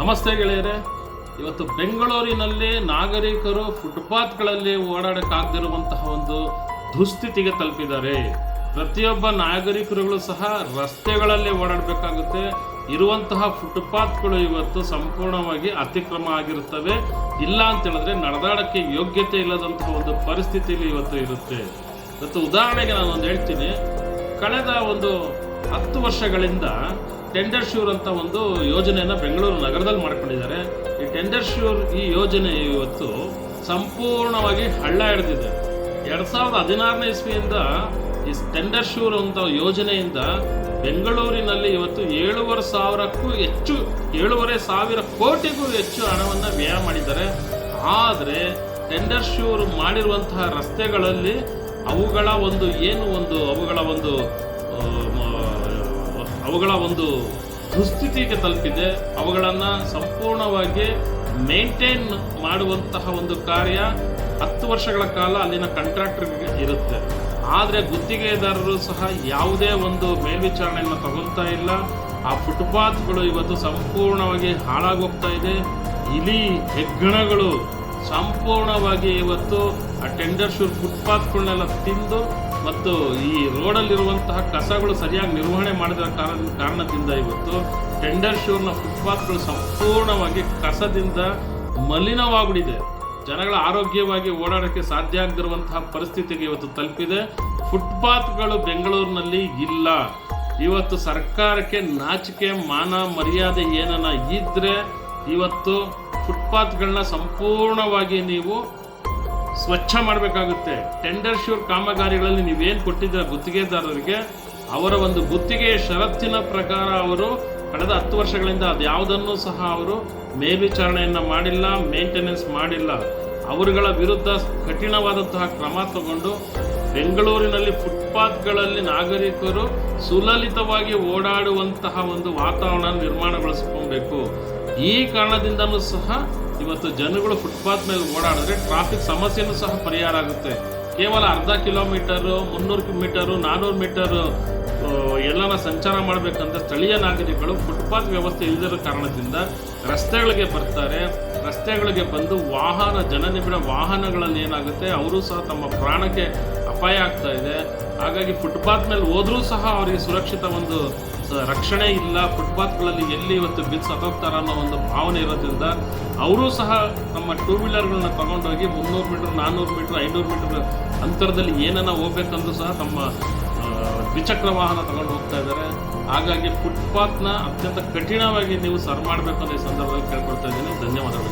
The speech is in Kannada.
ನಮಸ್ತೆ ಗೆಳೆಯರೆ. ಇವತ್ತು ಬೆಂಗಳೂರಿನಲ್ಲಿ ನಾಗರಿಕರು ಫುಟ್ಪಾತ್ಗಳಲ್ಲಿ ಓಡಾಡಕ್ಕಾಗದಿರುವಂತಹ ಒಂದು ದುಸ್ಥಿತಿಗೆ ತಲುಪಿದ್ದಾರೆ. ಪ್ರತಿಯೊಬ್ಬ ನಾಗರಿಕರುಗಳು ಸಹ ರಸ್ತೆಗಳಲ್ಲಿ ಓಡಾಡಬೇಕಾಗುತ್ತೆ. ಇರುವಂತಹ ಫುಟ್ಪಾತ್ಗಳು ಇವತ್ತು ಸಂಪೂರ್ಣವಾಗಿ ಅತಿಕ್ರಮ ಆಗಿರುತ್ತವೆ. ಇಲ್ಲ ಅಂತ ಹೇಳಿದ್ರೆ ನಡೆದಾಡಕ್ಕೆ ಯೋಗ್ಯತೆ ಇಲ್ಲದಂತಹ ಒಂದು ಪರಿಸ್ಥಿತಿಯಲ್ಲಿ ಇವತ್ತು ಇರುತ್ತೆ. ಇವತ್ತು ಉದಾಹರಣೆಗೆ ನಾನು ಒಂದು ಹೇಳ್ತೀನಿ. ಕಳೆದ ಒಂದು 10 ವರ್ಷಗಳಿಂದ ಟೆಂಡರ್ ಶ್ಯೂರ್ ಅಂತ ಒಂದು ಯೋಜನೆಯನ್ನು ಬೆಂಗಳೂರು ನಗರದಲ್ಲಿ ಮಾಡ್ಕೊಂಡಿದ್ದಾರೆ. ಈ ಟೆಂಡರ್ ಶ್ಯೂರ್ ಈ ಯೋಜನೆ ಇವತ್ತು ಸಂಪೂರ್ಣವಾಗಿ ಹಳ್ಳ ಹಿಡಿದಿದೆ. 2016ನೇ ಇಸ್ವಿಯಿಂದ ಈ ಟೆಂಡರ್ ಶ್ಯೂರ್ ಅಂತ ಯೋಜನೆಯಿಂದ ಬೆಂಗಳೂರಿನಲ್ಲಿ ಇವತ್ತು 7,500 ಕೋಟಿಗೂ ಹೆಚ್ಚು ಹಣವನ್ನು ವ್ಯಯ ಮಾಡಿದ್ದಾರೆ. ಆದರೆ ಟೆಂಡರ್ ಶ್ಯೂರ್ ಮಾಡಿರುವಂತಹ ರಸ್ತೆಗಳಲ್ಲಿ ಅವುಗಳ ಒಂದು ದುಸ್ಥಿತಿಗೆ ತಲುಪಿದೆ. ಅವುಗಳನ್ನು ಸಂಪೂರ್ಣವಾಗಿ ಮೇಂಟೈನ್ ಮಾಡುವಂತಹ ಒಂದು ಕಾರ್ಯ 10 ವರ್ಷಗಳ ಕಾಲ ಅಲ್ಲಿನ ಕಾಂಟ್ರಾಕ್ಟರ್ಗೆ ಇರುತ್ತೆ. ಆದರೆ ಗುತ್ತಿಗೆದಾರರು ಸಹ ಯಾವುದೇ ಒಂದು ಮೇಲ್ವಿಚಾರಣೆಯನ್ನು ತಗೊಳ್ತಾ ಇಲ್ಲ. ಆ ಫುಟ್ಪಾತ್ಗಳು ಇವತ್ತು ಸಂಪೂರ್ಣವಾಗಿ ಹಾಳಾಗೋಗ್ತಾ ಇದೆ. ಇಲಿ ಹೆಗ್ಗಣಗಳು ಸಂಪೂರ್ಣವಾಗಿ ಇವತ್ತು ಆ ಟೆಂಡರ್ ಶ್ಯೂರ್ ಫುಟ್ಪಾತ್ಗಳನ್ನೆಲ್ಲ ತಿಂದು ಮತ್ತು ಈ ರೋಡಲ್ಲಿರುವಂತಹ ಕಸಗಳು ಸರಿಯಾಗಿ ನಿರ್ವಹಣೆ ಮಾಡಿದ ಕಾರಣದಿಂದ ಇವತ್ತು ಟೆಂಡರ್ ಶ್ಯೂರ್ನ ಫುಟ್ಪಾತ್ಗಳು ಸಂಪೂರ್ಣವಾಗಿ ಕಸದಿಂದ ಮಲಿನವಾಗ್ಬಿಟ್ಟಿದೆ. ಜನಗಳ ಆರೋಗ್ಯವಾಗಿ ಓಡಾಡೋಕ್ಕೆ ಸಾಧ್ಯ ಆಗದಿರುವಂತಹ ಪರಿಸ್ಥಿತಿಗೆ ಇವತ್ತು ತಲುಪಿದೆ. ಫುಟ್ಪಾತ್ಗಳು ಬೆಂಗಳೂರಿನಲ್ಲಿ ಇಲ್ಲ. ಇವತ್ತು ಸರ್ಕಾರಕ್ಕೆ ನಾಚಿಕೆ ಮಾನ ಮರ್ಯಾದೆ ಏನನ್ನ ಇದ್ರೆ ಇವತ್ತು ಫುಟ್ಪಾತ್ಗಳನ್ನ ಸಂಪೂರ್ಣವಾಗಿ ನೀವು ಸ್ವಚ್ಛ ಮಾಡಬೇಕಾಗುತ್ತೆ. ಟೆಂಡರ್ ಶ್ಯೂರ್ ಕಾಮಗಾರಿಗಳಲ್ಲಿ ನೀವೇನು ಕೊಟ್ಟಿದ್ದೀರ ಗುತ್ತಿಗೆದಾರರಿಗೆ, ಅವರ ಒಂದು ಗುತ್ತಿಗೆಯ ಷರತ್ತಿನ ಪ್ರಕಾರ ಅವರು ಕಳೆದ 10 ವರ್ಷಗಳಿಂದ ಅದು ಯಾವುದನ್ನು ಸಹ ಅವರು ಮೇಲ್ವಿಚಾರಣೆಯನ್ನು ಮಾಡಿಲ್ಲ, ಮೇಂಟೆನೆನ್ಸ್ ಮಾಡಿಲ್ಲ. ಅವರುಗಳ ವಿರುದ್ಧ ಕಠಿಣವಾದಂತಹ ಕ್ರಮ ತಗೊಂಡು ಬೆಂಗಳೂರಿನಲ್ಲಿ ಫುಟ್ಪಾತ್ಗಳಲ್ಲಿ ನಾಗರಿಕರು ಸುಲಲಿತವಾಗಿ ಓಡಾಡುವಂತಹ ಒಂದು ವಾತಾವರಣ ನಿರ್ಮಾಣಗೊಳಿಸಿಕೊಳ್ಬೇಕು. ಈ ಕಾರಣದಿಂದನೂ ಸಹ ಇವತ್ತು ಜನಗಳು ಫುಟ್ಪಾತ್ ಮೇಲೆ ಓಡಾಡಿದ್ರೆ ಟ್ರಾಫಿಕ್ ಸಮಸ್ಯೆನೂ ಸಹ ಪರಿಹಾರ ಆಗುತ್ತೆ. ಕೇವಲ ಅರ್ಧ ಕಿಲೋಮೀಟರು, 300 ಮೀಟರು, 400 ಮೀಟರು ಎಲ್ಲನ ಸಂಚಾರ ಮಾಡಬೇಕಂತ ಸ್ಥಳೀಯ ನಾಗರಿಕರು ಫುಟ್ಪಾತ್ ವ್ಯವಸ್ಥೆ ಇಲ್ಲದಿರೋ ಕಾರಣದಿಂದ ರಸ್ತೆಗಳಿಗೆ ಬರ್ತಾರೆ. ರಸ್ತೆಗಳಿಗೆ ಬಂದು ಜನನಿಬಿಡ ವಾಹನಗಳಲ್ಲಿ ಏನಾಗುತ್ತೆ, ಅವರು ಸಹ ತಮ್ಮ ಪ್ರಾಣಕ್ಕೆ ಅಪಾಯ ಆಗ್ತಾ ಇದೆ. ಹಾಗಾಗಿ ಫುಟ್ಪಾತ್ ಮೇಲೆ ಹೋದ್ರೂ ಸಹ ಅವರಿಗೆ ಸುರಕ್ಷಿತ ಒಂದು ರಕ್ಷಣೆ ಇಲ್ಲ. ಫುಟ್ಪಾತ್ಗಳಲ್ಲಿ ಎಲ್ಲಿ ಇವತ್ತು ಬಿದ್ದು ಸತ್ತೋಗ್ತಾರ ಅನ್ನೋ ಒಂದು ಭಾವನೆ ಇರೋದ್ರಿಂದ ಅವರು ಸಹ ತಮ್ಮ 2 ವೀಲರ್ಗಳನ್ನ ತಗೊಂಡೋಗಿ 300 ಮೀಟರ್, 400 ಮೀಟರ್, 500 ಮೀಟರ್ ಅಂತರದಲ್ಲಿ ಏನನ್ನ ಹೋಗ್ಬೇಕಂದ್ರೂ ಸಹ ತಮ್ಮ ದ್ವಿಚಕ್ರ ವಾಹನ ತಗೊಂಡು ಹೋಗ್ತಾ ಇದ್ದಾರೆ. ಹಾಗಾಗಿ ಫುಟ್ಪಾತ್ನ ಅತ್ಯಂತ ಕಠಿಣವಾಗಿ ನೀವು ಸರ್ ಮಾಡಬೇಕು ಅನ್ನೋ ಈ ಸಂದರ್ಭದಲ್ಲಿ ಕೇಳ್ಕೊಳ್ತಾ ಇದ್ದೀನಿ. ಧನ್ಯವಾದಗಳು.